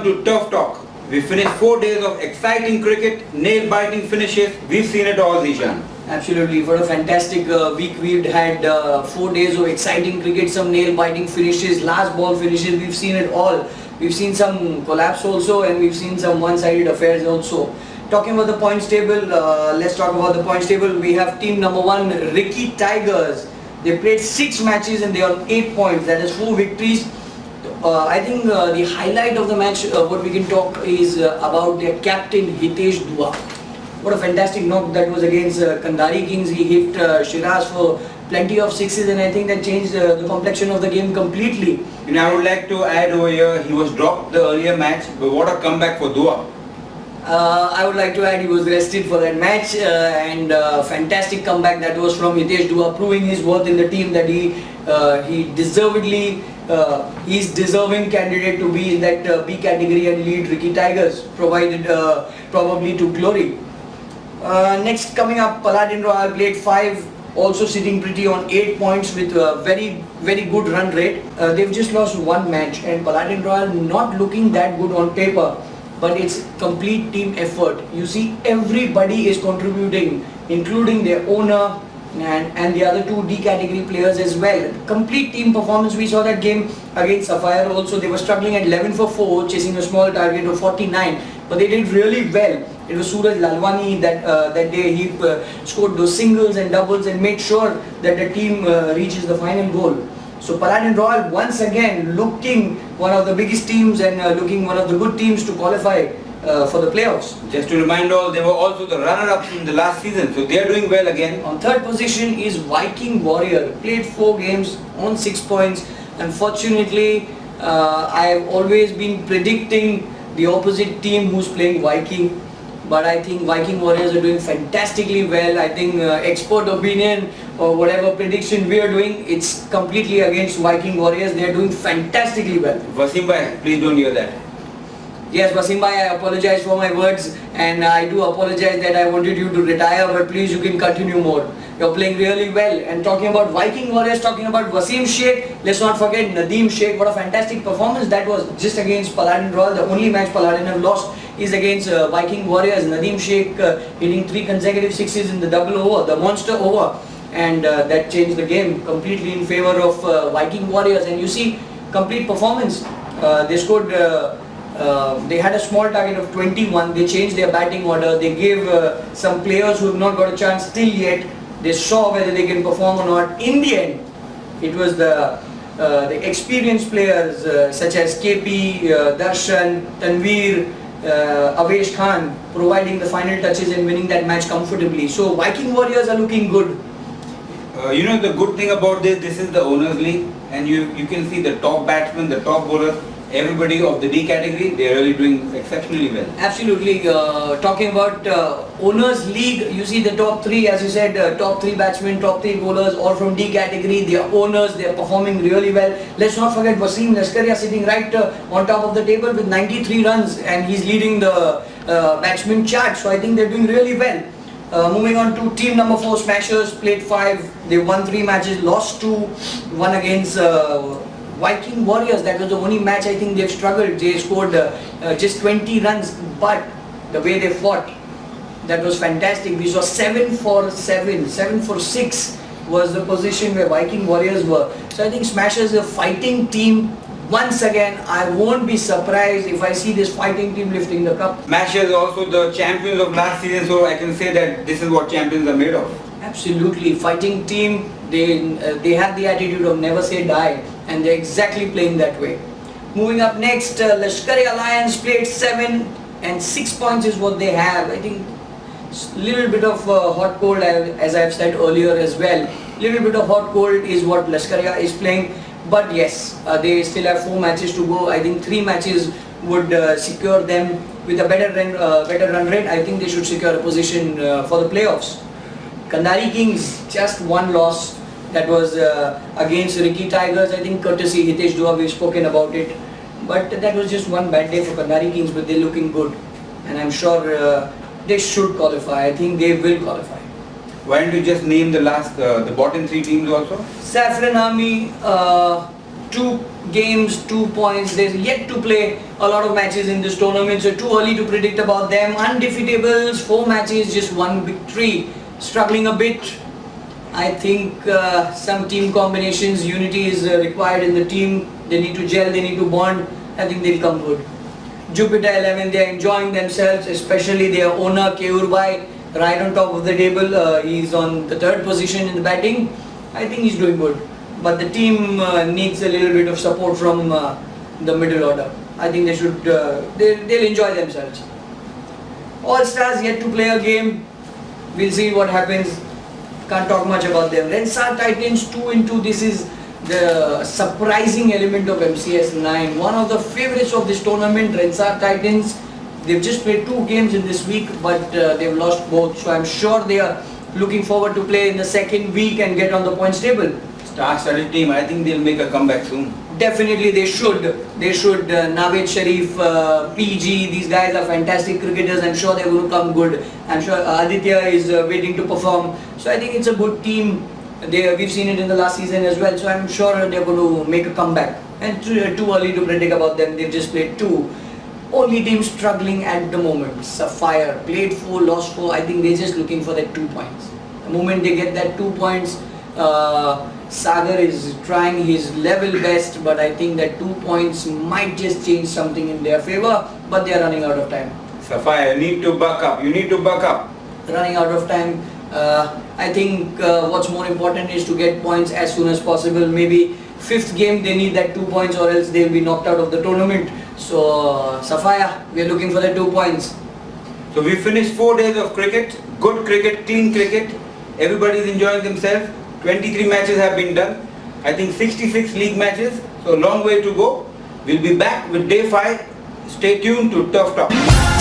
to Tough Talk. We finished 4 days of exciting cricket, nail-biting finishes. We've seen it all, Zishan. Absolutely, what a fantastic week we've had. 4 days of exciting cricket, some nail-biting finishes, last ball finishes. We've seen it all. We've seen some collapse also, and we've seen some one-sided affairs also. Talking about the points table, let's talk about the points table. We have team number 1, Ricky Tigers. They played 6 matches and they are on 8 points. That is 4 victories. I think the highlight of the match, what we can talk is about their captain Hitesh Dua. What a fantastic knock that was against Kandari Kings. He hit Shiraz for plenty of sixes, and I think that changed the complexion of the game completely. And I would like to add over here, he was dropped the earlier match, but what a comeback for Dua. I would like to add he was rested for that match, and fantastic comeback that was from Hitesh Dua, proving his worth in the team, that he deservedly he's deserving candidate to be in that B category and lead Ricky Tigers, provided probably to glory. Next coming up, Paladin Royal played 5, also sitting pretty on 8 points with a very good run rate. They've just lost 1 match, and Paladin Royal not looking that good on paper, but it's complete team effort. You see, everybody is contributing, including their owner and the other 2 D category players as well. Complete team performance. We saw that game against Sapphire also. They were struggling at 11 for 4, chasing a small target of 49, but they did really well. It was Suraj Lalwani that day. He scored those singles and doubles and made sure that the team reaches the final goal. So Paladin Royal once again looking one of the biggest teams and looking one of the good teams to qualify for the playoffs. Just to remind all, they were also the runner-ups in the last season, so they are doing well again. On 3rd position is Viking Warrior. Played 4 games on 6 points. Unfortunately, I've always been predicting the opposite team who's playing Viking. But I think Viking Warriors are doing fantastically well. I think expert opinion or whatever prediction we are doing, it's completely against Viking Warriors. They are doing fantastically well. Wasim bhai, please don't hear that. Yes, Wasim bhai, I apologize for my words, and I do apologize that I wanted you to retire, but please, you can continue more. You're playing really well. And talking about Viking Warriors, talking about Wasim Sheikh, let's not forget Nadeem Sheikh. What a fantastic performance that was just against Paladin Royal. The only match Paladin have lost is against Viking Warriors. Nadeem Sheikh hitting 3 consecutive sixes in the double over, the monster over, and that changed the game completely in favor of Viking Warriors. And you see, complete performance. They scored. They had a small target of 21. They changed their batting order. They gave some players who have not got a chance still yet. They saw whether they can perform or not. In the end, it was the experienced players such as KP, Darshan, Tanveer, Avesh Khan providing the final touches and winning that match comfortably. So Viking Warriors are looking good. You know, the good thing about this is the owners league, and you can see the top batsmen, the top bowlers, everybody of the D category, they are really doing exceptionally well. Absolutely. Talking about owners league, you see the top 3, as you said, top 3 batsmen, top 3 bowlers, all from D category. They are owners, they are performing really well. Let's not forget Wasim Laskaria sitting right on top of the table with 93 runs, and he's leading the batsman chart. So I think they're doing really well. Moving on to team number 4, Smashers, played 5. They won 3 matches, lost 2, one against Viking Warriors. That was the only match I think they've struggled. They scored just 20 runs, but the way they fought, that was fantastic. We saw 7 for 6 was the position where Viking Warriors were. So I think Smashers is a fighting team. Once again, I won't be surprised if I see this fighting team lifting the cup. Smashers also the champions of last season, so I can say that this is what champions are made of. Absolutely, fighting team. They have the attitude of never say die, and they're exactly playing that way. Moving up next, Lashkari Alliance played 7 and 6 points is what they have. I think a little bit of hot cold, as I've said earlier as well. Little bit of hot cold is what Lashkaria is playing. But yes, they still have 4 matches to go. I think 3 matches would secure them with a better run rate. I think they should secure a position for the playoffs. Kandari Kings, just 1 loss. That was against Ricky Tigers. I think courtesy Hitesh Dua, we've spoken about it. But that was just 1 bad day for Kandari Kings, but they're looking good. And I'm sure they should qualify. I think they will qualify. Why don't you just name the bottom 3 teams also? Saffron Army, 2 games, 2 points. They're yet to play a lot of matches in this tournament, so too early to predict about them. Undefeatables, 4 matches, just 1 victory. Struggling a bit. I think some team combinations, unity is required in the team. They need to gel, they need to bond. I think they'll come good. Jupiter 11, they are enjoying themselves, especially their owner Keurbai, right on top of the table. He's on the 3rd position in the batting. I think he's doing good. But the team needs a little bit of support from the middle order. I think they should, they'll enjoy themselves. All Stars yet to play a game. We'll see what happens. Can't talk much about them. Rensar Titans 2-2. This is the surprising element of MCS 9. One of the favorites of this tournament, Rensar Titans. They've just played 2 games in this week, but they've lost both. So I'm sure they are looking forward to play in the 2nd week and get on the points table. Star-studded team. I think they'll make a comeback soon. Definitely they should. They should. Naved Sharif, PG, these guys are fantastic cricketers. I'm sure they're going to come good. I'm sure Aditya is waiting to perform. So I think it's a good team. We've seen it in the last season as well. So I'm sure they're going to make a comeback. And too early to predict about them. They've just played 2. Only team struggling at the moment. Sapphire played 4, lost 4. I think they're just looking for that 2 points. The moment they get that 2 points, Sagar is trying his level best, but I think that 2 points might just change something in their favor, but they are running out of time. Sapphire, you need to buck up. You need to buck up. Running out of time. I think what's more important is to get points as soon as possible. Maybe 5th game they need that 2 points, or else they'll be knocked out of the tournament. So Sapphire, we are looking for the 2 points. So we finished 4 days of cricket. Good cricket, clean cricket. Everybody's enjoying themselves. 23 matches have been done. I think 66 league matches. So long way to go. We'll be back with day 5. Stay tuned to Turf Talk.